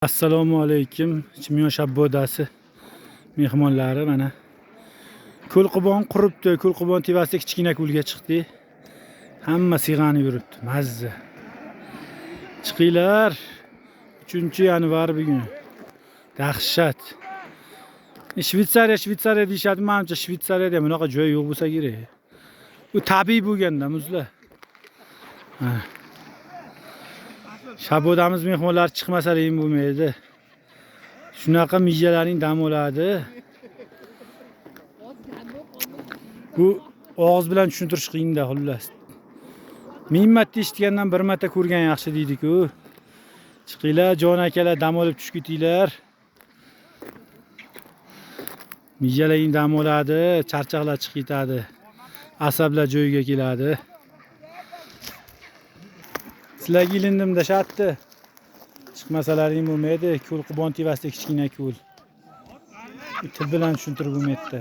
Assalomu alaykum. Chimyon shabbodasi mehmonlari mana. Ko'lqubon quribdi. Ko'lqubon tevasida kichkina ko'lga chiqdi. Hamma sig'anib yuribdi. Mazza. Chiqinglar. 3-yanvar bugun. Dahshat. Shvetsariya deyshadi. Menimcha Shvetsariyada bunaqa joy yo'q bo'lsa kerak. Bu tabiiy bo'lganda muzlar. Shabbodamiz mehmonlar chiqmasalaring bo'lmaydi. Shunaqa mijalaring dam oladi. Bu og'iz bilan tushuntirish qiyin-da xullas. Ming marta eshitgandan bir marta ko'rgan yaxshi deydi-ku. Chiqinglar, jon akalar, dam olib tushib ketinglar. Mijalaring dam oladi, charchoqlar chiqib ketadi. Asablar joyiga keladi. Sizlarga ilindim dashatdi. Chiqmasalaring bo'lmaydi. Ko'lqubon tevasida kichkina ko'l. Til bilan tushuntirib bo'lmaydi.